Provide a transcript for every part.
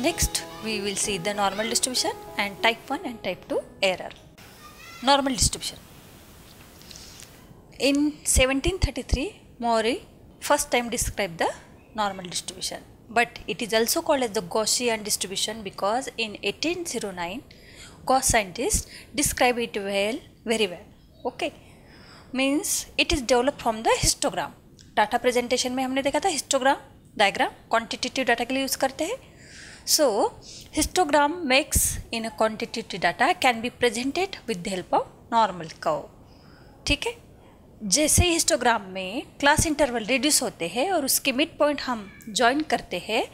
Next, we will see the normal distribution and type 1 and type 2 error. Normal distribution. In 1733, Maury first time described the normal distribution, but it is also called as the Gaussian distribution because in 1809, Gauss scientists describe it very well. Okay, means it is developed from the histogram. Data presentation में हमने देखा था histogram diagram quantitative data के लिए use करते हैं. So, histogram makes in a quantitative data can be presented with the help of normal curve. ठीक है, जैसे ही हिस्टोग्राम में क्लास इंटरवल रिड्यूस होते हैं और उसके मिड पॉइंट हम ज्वाइन करते हैं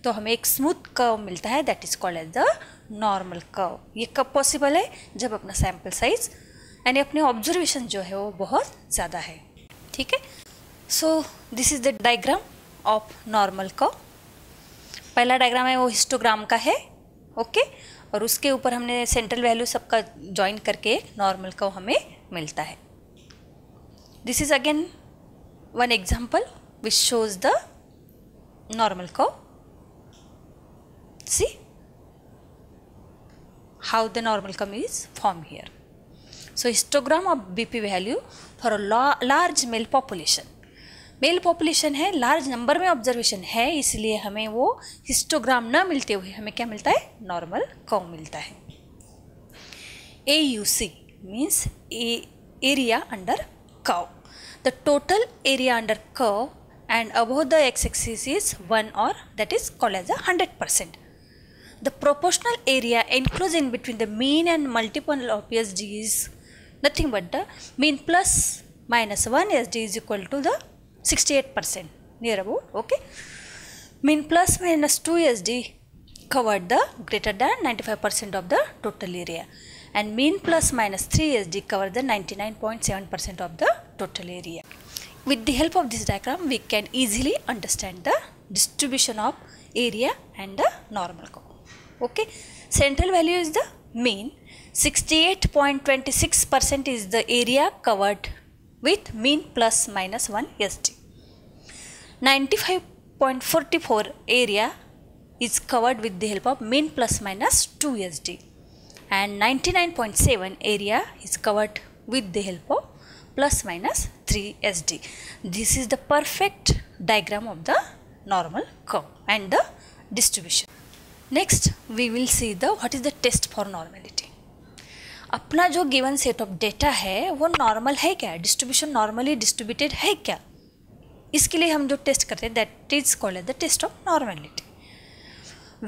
तो हमें एक स्मूथ कर्व मिलता है, that is called as the normal curve. ये कब पॉसिबल है? जब अपना सैम्पल साइज यानी अपने ऑब्जर्वेशन जो है वो बहुत ज़्यादा है. ठीक है, so this is the diagram of normal curve. पहला डायग्राम है वो हिस्टोग्राम का है. ओके, और उसके ऊपर हमने सेंट्रल वैल्यू सबका ज्वाइन करके नॉर्मल कर्व हमें मिलता है. This is again one example which shows the normal curve. See how the normal curve is formed here. So histogram of BP value for a large male population. Mail population है, large number में observation है, इसलिए हमें वो histogram न मिलते हुए हमें क्या मिलता है? नॉर्मल कर्व मिलता है. AUC means area under curve. The total area under curve and above the x-axis is 1 or that is called as a 100%. The proportional area enclosed in between the mean and multiple of SD is nothing but the mean plus minus 1 SD is equal to the 68% near about. Okay, mean plus minus 2 SD covered the greater than 95% of the total area, and mean plus minus 3 SD cover the 99.7% of the total area. With the help of this diagram, we can easily understand the distribution of area and the normal curve. Okay, central value is the mean. 68.26% is the area covered with mean plus minus 1 SD. 95.44 area is covered with the help of mean plus minus 2 SD. And 99.7 area is covered with the help of plus minus 3 SD. This is the perfect diagram of the normal curve and the distribution. Next, we will see the what is the test for normality. अपना जो given set of data है वो normal है क्या? Distribution normally distributed है क्या? इसके लिए हम जो टेस्ट करते हैं that is called as the test of normality.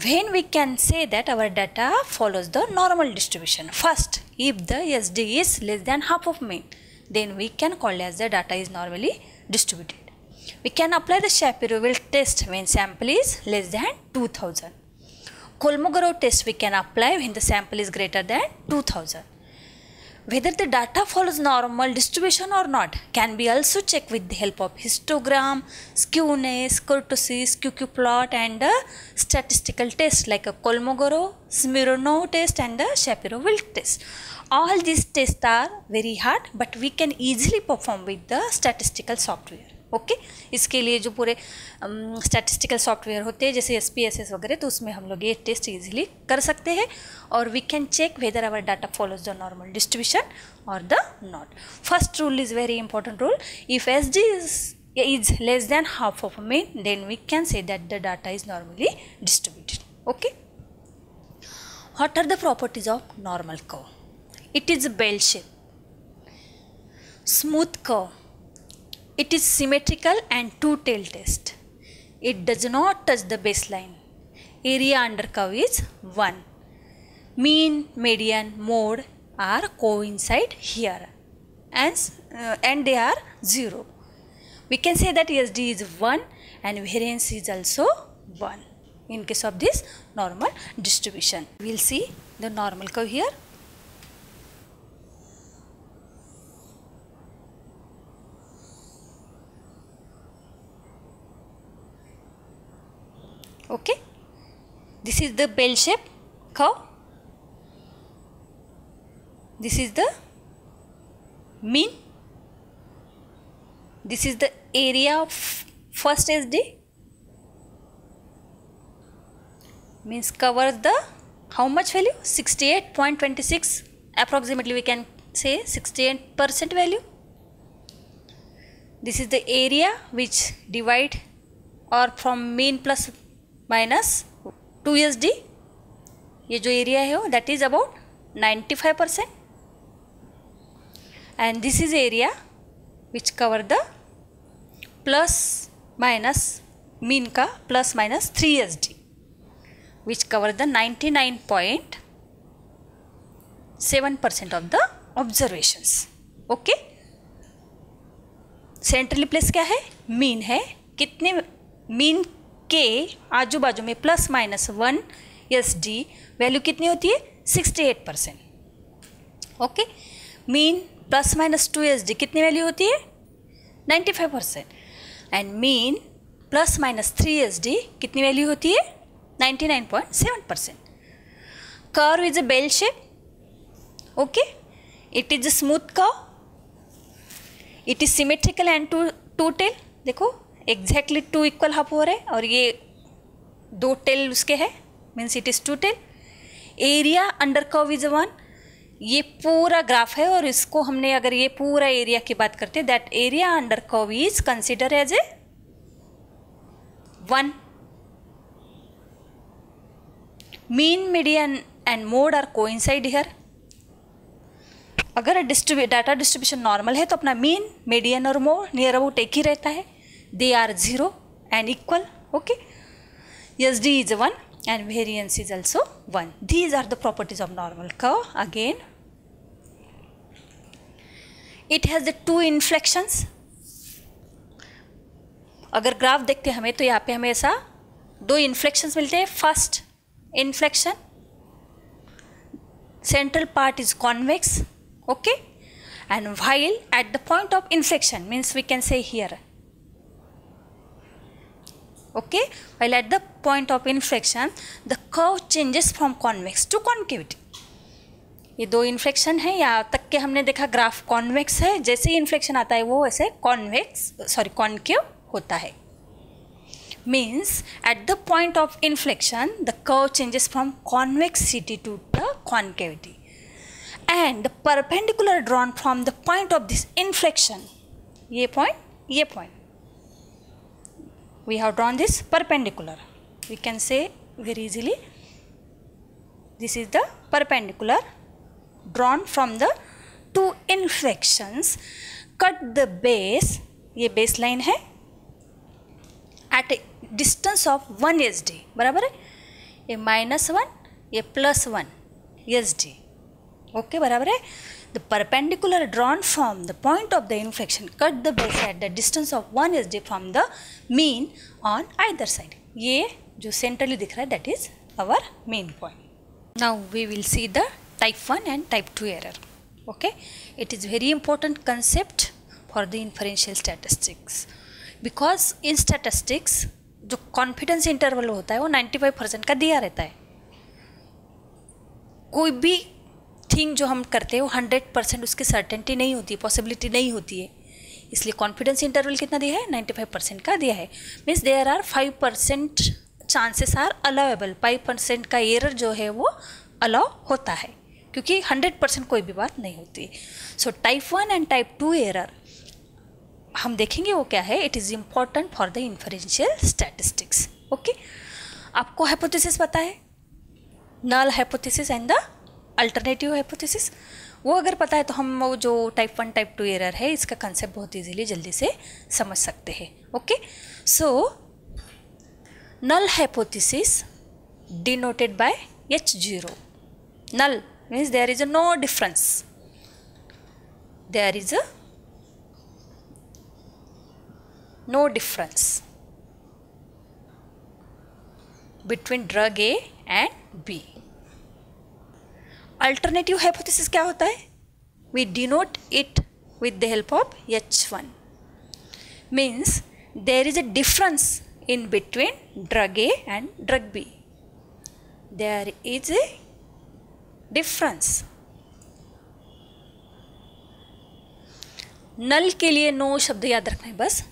When we can say that our data follows the normal distribution. First, if the SD is less than half of mean, then we can call as the data is normally distributed. We can apply the Shapiro-Wilk test when sample is less than 2000. Kolmogorov test we can apply when the sample is greater than 2000. Whether the data follows normal distribution or not can be also checked with the help of histogram, skewness, kurtosis, QQ plot and a statistical test like a Kolmogorov, Smirnov test and the Shapiro-Wilk test. All these tests are very hard but we can easily perform with the statistical software. Okay, इसके लिए जो पूरे statistical software होते हैं जैसे SPSS वगैरह, तो उसमें हम लोग ये टेस्ट इजीली कर सकते हैं और we can check whether our data follows the normal distribution और the not. First rule is very important rule. If SD is less than half of mean, then we can say that the data is normally distributed. Okay, what are the properties of normal curve? It is a bell shape, smooth curve. It is symmetrical and two-tail test. It does not touch the baseline. Area under curve is 1. Mean, median, mode are coincide here and they are 0. We can say that SD is 1 and variance is also 1 in case of this normal distribution. We will see the normal curve here. Okay, this is the bell shape curve. This is the mean. This is the area of first SD. Means covers the how much value? 68.26, approximately we can say 68% value. This is the area which divide or from mean plus minus 2 SD. ये जो area है वो that is about 95%. And this is area which cover the plus minus mean का plus minus 3 SD, which cover the 99.7% of the observations. Okay. Centrally place क्या है? Mean है. कितने mean के आजू बाजू में प्लस माइनस 1 SD वैल्यू कितनी होती है? 68%. Okay. Mean plus minus 2 SD कितनी वैल्यू होती है? 95%. And mean plus minus 3 SD कितनी वैल्यू होती है? 99.7%. Curve is a bell shape. Okay. It is a smooth curve. It is symmetrical and two tail. देखो एग्जैक्टली 2 इक्वल हाफ हो रहा है और ये 2 टेल उसके है, means it is 2 tail. Area under curve is 1. ये पूरा ग्राफ है और इसको हमने अगर ये पूरा एरिया की बात करते हैं, that area under curve is consider as a 1. Mean, median and mode are coincide here. अगर डाटा डिस्ट्रीब्यूशन नॉर्मल है तो अपना मीन, मीडियन और मोड नियर अबाउट एक ही रहता है. They are 0 and equal. Okay. SD is 1 and variance is also 1. These are the properties of normal curve. Again, it has the 2 inflections. अगर graph देखते हैं हमें तो यहाँ पे हमें ऐसा 2 inflections मिलते हैं. First inflection, central part is convex. Okay, and while at the point of inflection, means we can say here, okay, while at the point of inflection the curve changes from convex to concavity. ये 2 inflection है. यहाँ तक के हमने देखा graph convex है, जैसे ही inflection आता है वो ऐसे कॉन्केव होता है. Means at the point of inflection the curve changes from convexity to the concavity. And the perpendicular drawn from the point of this inflection, ये point, we have drawn this perpendicular. We can say very easily, this is the perpendicular drawn from the 2 inflections. Cut the base, ये baseline है, at a distance of 1 SD. बराबर है. ये -1, ये +1 SD. Okay, बराबर है. The perpendicular drawn from the point of the inflection cut the base at the distance of 1 SD from the mean on either side. ये जो centrally दिख रहा है that is our main point. Now we will see the type 1 and type 2 error. Okay, it is very important concept for the inferential statistics, because in statistics जो confidence interval होता है वो 95% का दिया रहता है. कोई भी थिंग जो हम करते हैं वो 100% उसकी सर्टेनिटी नहीं होती है, पॉसिबिलिटी नहीं होती है. इसलिए कॉन्फिडेंस इंटरवल कितना दिया है? 95% का दिया है. Means there are 5% chances are allowable. 5% का एरर जो है वो अलाउ होता है, क्योंकि 100% कोई भी बात नहीं होती. So type 1 and type 2 error हम देखेंगे वो क्या है. It is important for the inferential statistics. Okay, आपको हाइपोथेसिस पता है, null hypothesis and the alternative hypothesis. वो अगर पता है तो हम वो जो टाइप 1 टाइप 2 एरर है इसका कंसेप्ट बहुत इजीली जल्दी से समझ सकते हैं. Okay, so null hypothesis denoted by H0. Null means there is a no difference, there is a no difference between drug A and B. Alternative hypothesis क्या होता है? We denote it with the help of H1. Means there is a difference in between drug A and drug B. There is a difference. नल के लिए no शब्द याद रखना है बस.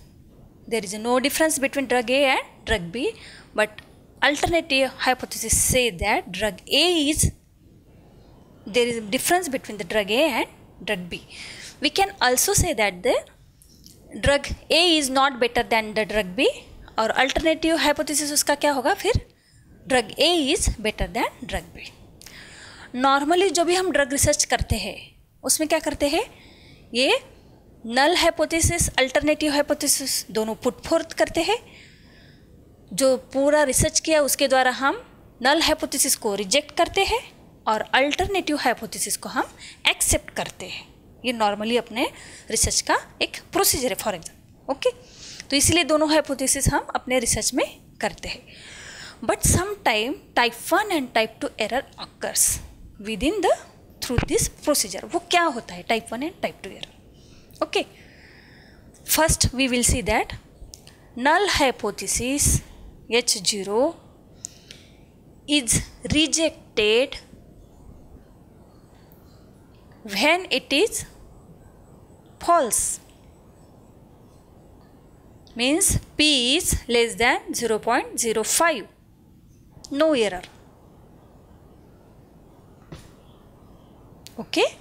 There is no difference between drug A and drug B, but alternative hypothesis say that drug A is, there is a difference between the drug A and drug B. We can also say that the drug A is not better than the drug B, और alternative hypothesis उसका क्या होगा फिर, drug A is better than drug B. Normally जो भी हम drug research करते हैं उसमें क्या करते हैं, ये नल हाइपोथेसिस अल्टरनेटिव हाइपोथेसिस दोनों पुट फोर्थ करते हैं. जो पूरा रिसर्च किया उसके द्वारा हम नल हाइपोथेसिस को रिजेक्ट करते हैं और अल्टरनेटिव हाइपोथेसिस को हम एक्सेप्ट करते हैं. ये नॉर्मली अपने रिसर्च का एक प्रोसीजर है फॉर एग्जाम्पल. ओके, तो इसलिए दोनों हाइपोथेसिस हम अपने रिसर्च में करते हैं. But some time type 1 and type 2 error occurs with in the through this procedure. वो क्या होता है type 1 and type 2 error? Okay, first we will see that null hypothesis H0 is rejected when it is false. Means P is less than 0.05. No error. Okay.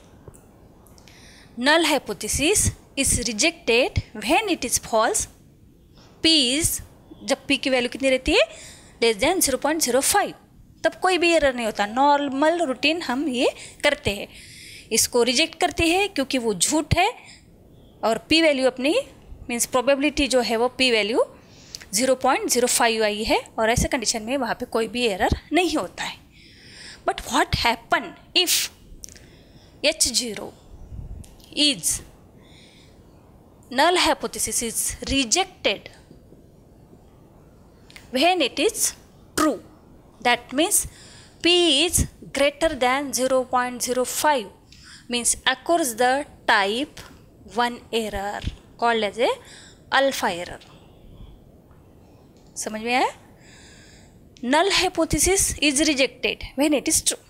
Null hypothesis is rejected when it is false. P is, जब P की value कितनी रहती है, less than 0.05, तब कोई भी error नहीं होता. नॉर्मल रूटीन हम ये करते हैं. इसको रिजेक्ट करते हैं क्योंकि वो झूठ है और P वैल्यू अपनी मीन्स प्रोबेबिलिटी जो है वो P वैल्यू 0.05 आई है और ऐसे कंडीशन में वहाँ पे कोई भी एरर नहीं होता है. But what happen if H0 is null hypothesis is rejected when it is true? That means P is greater than 0.05, means occurs the type 1 error called as a alpha error. समझ में आया? null hypothesis is rejected when it is true.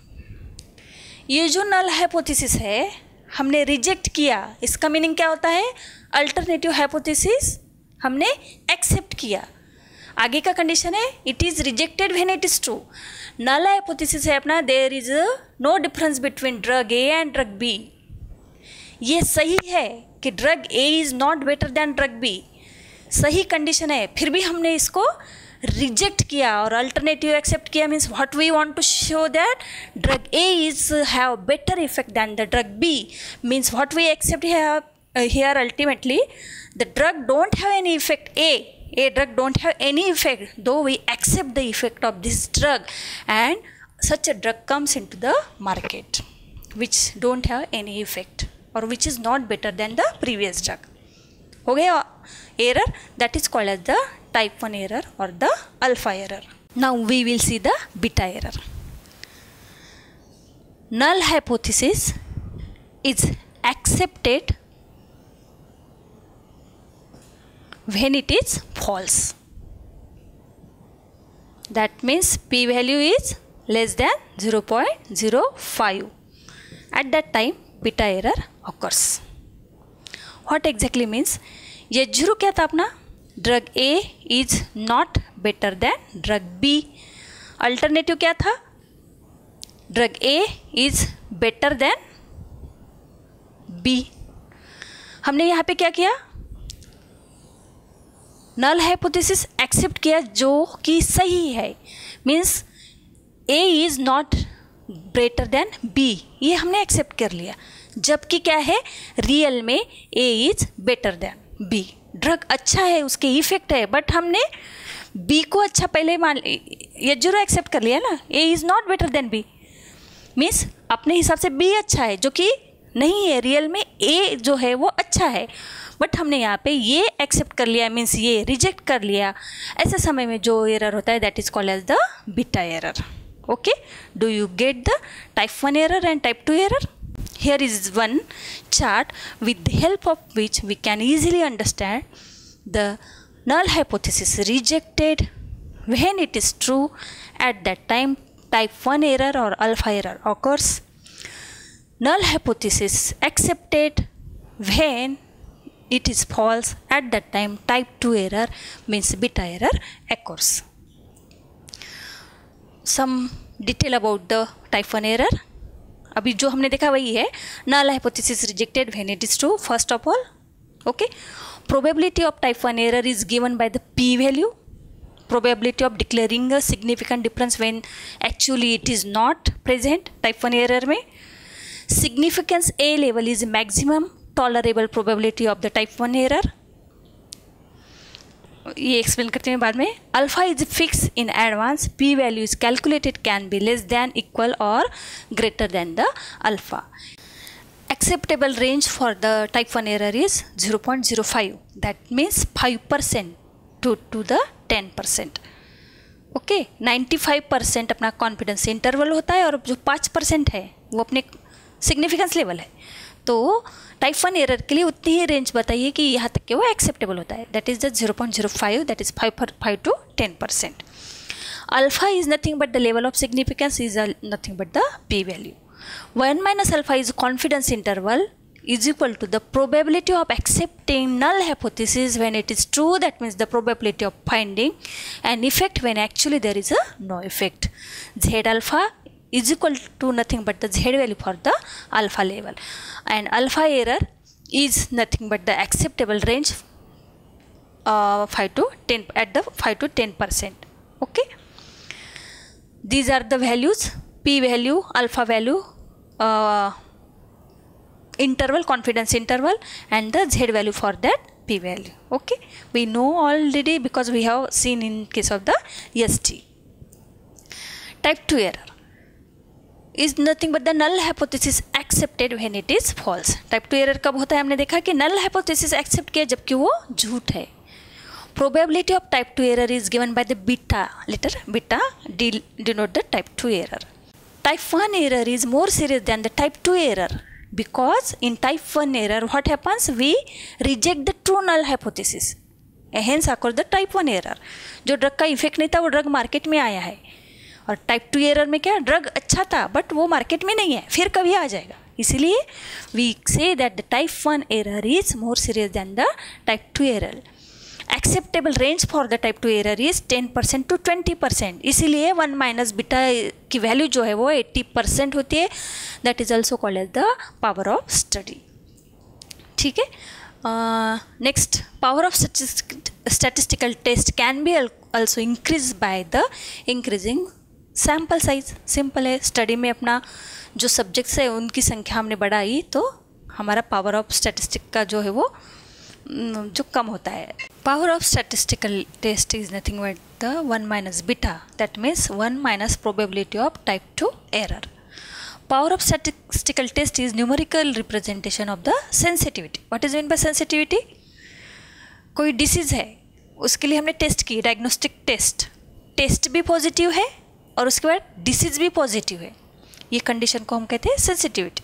ये जो null hypothesis है हमने reject किया, इसका meaning क्या होता है, अल्टरनेटिव हाइपोथेसिस हमने एक्सेप्ट किया. आगे का कंडीशन है it is rejected when it is true. Null hypothesis है अपना there is no difference between drug A and drug B. ये सही है कि drug A is not better than drug B, सही कंडीशन है. फिर भी हमने इसको रिजेक्ट किया और अल्टरनेटिव एक्सेप्ट किया. Means what we want to show that drug A is have better effect than the drug B. Means what we accept here ultimately the drug don't have any effect, a drug don't have any effect, though we accept the effect of this drug and such a drug comes into the market which don't have any effect or which is not better than the previous drug. हो गया error, that is called as the type 1 error or the alpha error. Now we will see the beta error. Null hypothesis is accepted when it is false. That means P value is less than 0.05. At that time beta error occurs. What exactly means? ये zero क्या था अपना, drug A is not better than drug B. Alternative क्या था, drug A is better than B. हमने यहाँ पे क्या किया, नल हाइपोथेसिस एक्सेप्ट किया जो कि सही है. Means A is not better than B, ये हमने एक्सेप्ट कर लिया. जबकि क्या है, रियल में A is better than B. Drug अच्छा है, उसके इफेक्ट है, बट हमने B को अच्छा पहले मान, ये जरूर एक्सेप्ट कर लिया ना. A is not better then B, means अपने हिसाब से B अच्छा है, जो कि नहीं है. रियल में A जो है वो अच्छा है, बट हमने यहाँ पे ये एक्सेप्ट कर लिया, मीन्स ये रिजेक्ट कर लिया. ऐसे समय में जो एरर होता है that is called as the beta error. Okay, do you get the type 1 error and type 2 error? Here is one chart with the help of which we can easily understand the null hypothesis rejected when it is true. At that time type 1 error or alpha error occurs. Null hypothesis accepted when it is false. At that time type 2 error means beta error occurs. Some detail about the type 1 error. अभी जो हमने देखा वही है, null hypothesis rejected when it is true. First of all, okay, probability of type 1 error is given by the p value. Probability of declaring a significant difference when actually it is not present type 1 error में. Significance A level is maximum tolerable probability of the type 1 error. ये explain करते हैं बाद में. Alpha is fix in advance. P value is calculated can be less than equal और greater than the alpha. Acceptable range for the type 1 error is 0.05. That means 5% to the 10%. Okay 95% अपना confidence interval होता है और जो 5% है वो अपने significance level है. तो टाइप 1 एरर के लिए उतनी ही रेंज बताइए कि यहाँ तक के वो एक्सेप्टेबल होता है. That is the 0.05. That is 5 to 10%. Alpha is nothing but the level of significance is nothing but the P value. 1 minus alpha is confidence interval is equal to the probability of accepting null hypothesis when it is true. That means the probability of finding an effect when actually there is a no effect. Z alpha is equal to nothing but the Z value for the alpha level, and alpha error is nothing but the acceptable range 5 to 10 at the 5 to 10%. Okay, these are the values: p value, alpha value, interval, confidence interval, and the Z value for that p value. Okay, we know already because we have seen in case of the ST. Type 2 error is nothing but the null hypothesis accepted when it is false. Type 2 error कब होता है? हमने देखा कि null hypothesis accept किया जबकि वो झूठ है. Probability of type 2 error is given by the beta letter. Beta denote the type 2 error. Type 1 error is more serious than the type 2 error because in type 1 error what happens? We reject the true null hypothesis. Hence occurs the type 1 error. जो drug का effect नहीं था वो drug market में आया है. और type 2 error में क्या, ड्रग अच्छा था बट वो मार्केट में नहीं है, फिर कभी आ जाएगा. इसीलिए we say that the type 1 error is more serious than the type 2 error. Acceptable range for the type 2 error is 10% to 20%. इसीलिए 1 माइनस बीटा की वैल्यू जो है वो 80% होती है. That is also called as the power of study. ठीक है. Next, power of statistical test can be also increase by the increasing sample size. Simple है, स्टडी में अपना जो सब्जेक्ट्स है उनकी संख्या हमने बढ़ाई तो हमारा पावर ऑफ स्टैटिस्टिक का जो है वो जो कम होता है. Power of statistical test is nothing but the 1 minus beta. That means 1 minus probability of type 2 error. Power of statistical test is numerical representation of the sensitivity. What is mean by sensitivity? कोई disease है उसके लिए हमने test की, diagnostic test भी positive है और उसके बाद डिसीज भी पॉजिटिव है. ये कंडीशन को हम कहते हैं sensitivity.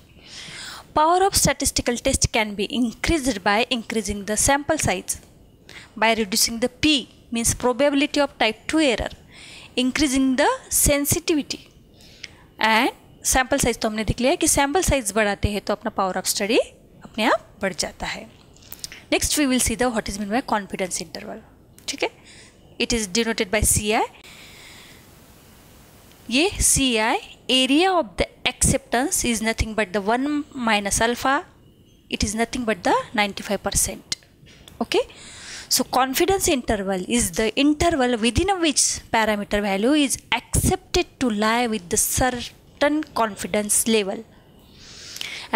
Power of statistical test can be increased by increasing the sample size, by reducing the p means probability of type 2 error, increasing the sensitivity and sample size. तो हमने देख लिया कि sample size बढ़ाते हैं तो अपना power of study अपने आप बढ़ जाता है. Next we will see the what is meant by confidence interval. ठीक है, it is denoted by CI. ये CI area of the acceptance is nothing but the 1 minus alpha. It is nothing but the 95%. Okay, so confidence interval is the interval within which parameter value is accepted to lie with the certain confidence level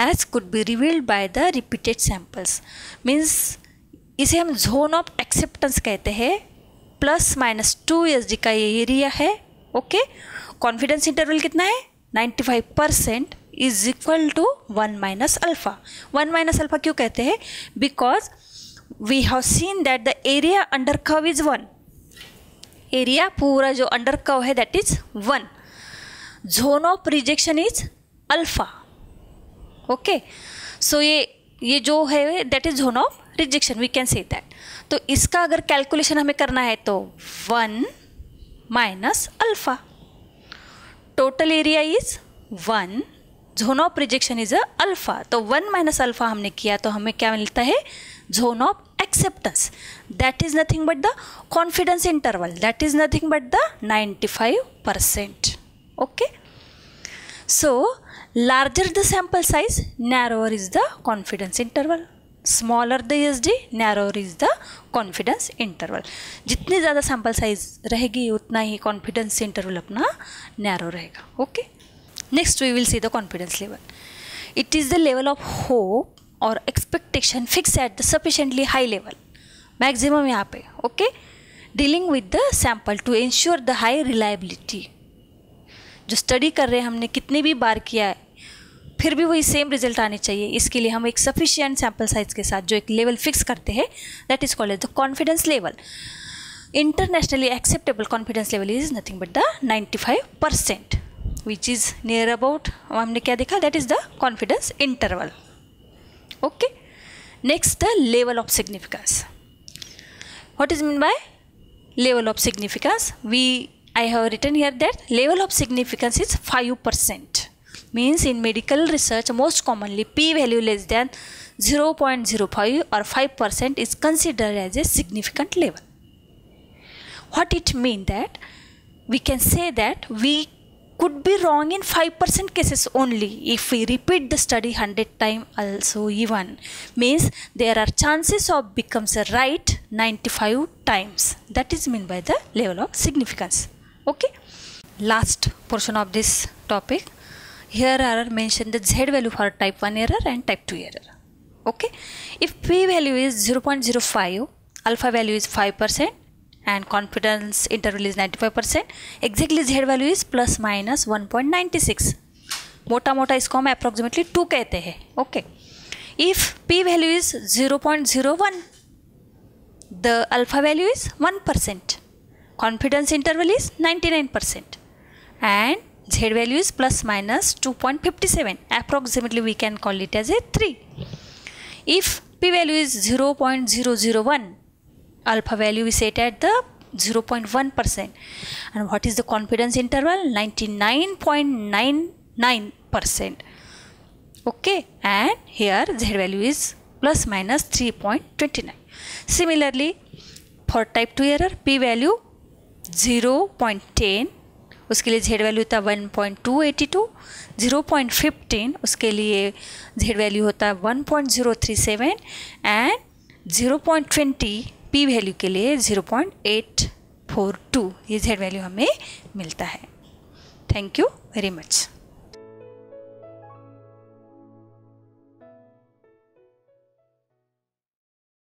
as could be revealed by the repeated samples. Means इसे हम zone of acceptance कहते हैं. Plus minus 2 SG का ये area है. Okay, confidence interval कितना है? 95% is equal to 1 minus alpha. 1 minus alpha क्यों कहते हैं? Because we have seen that the area under curve is 1. Area पूरा जो अंडर कर्व है that is 1. Zone of rejection is alpha. Okay, so ये जो है that is zone of rejection, we can say that. तो इसका अगर calculation हमें करना है तो 1 minus alpha, total area is 1, zone of rejection is alpha, तो 1 माइनस अल्फा हमने किया तो हमें क्या मिलता है, zone of acceptance, that is nothing but the confidence interval, that is nothing but the 95%. Okay, so larger the sample size, narrower is the confidence interval, smaller the ESD, narrower is the confidence interval. जितनी ज़्यादा sample size रहेगी उतना ही confidence interval अपना narrow रहेगा. Okay, next we will see the confidence level. It is the level of hope और expectation fix at the sufficiently high level, maximum यहाँ पे. Okay, dealing with the sample to ensure the high reliability. जो study कर रहे हैं हमने कितनी भी बार किया है फिर भी वही सेम रिजल्ट आने चाहिए, इसके लिए हम एक सफिशिएंट सैम्पल साइज के साथ जो एक लेवल फिक्स करते हैं that is called as the confidence level. Internationally acceptable confidence level is nothing but the 95%, which is near about, हमने क्या देखा, that is the confidence interval. Okay, next the level of significance. What is meant by level of significance? I have written here that level of significance is 5%. Means in medical research most commonly p-value less than 0.05 or 5% is considered as a significant level. What it means that we can say that we could be wrong in 5% cases only if we repeat the study 100 times also even, means there are chances of becomes right 95 times. That is meant by the level of significance. Okay, last portion of this topic, here are mentioned the Z value for type 1 error and type 2 error. Okay, if p value is 0.05, alpha value is 5% and confidence interval is 95%, exactly Z value is plus minus 1.96. मोटा मोटा इसको हम approximately 2 कहते हैं. Okay, if p value is 0.01, the alpha value is 1%, confidence interval is 99% and Z value is plus minus 2.57, approximately we can call it as a 3. If p value is 0.001, alpha value is set at the 0.1%, and what is the confidence interval, 99.99%. Okay, and here Z value is plus minus 3.29. Similarly for type 2 error, p value 0.10, उसके लिए Z value होता 1.282, 0.15 उसके लिए Z value होता 1.037 and 0.20 p value के लिए 0.842 ये Z value हमें मिलता है. Thank you very much.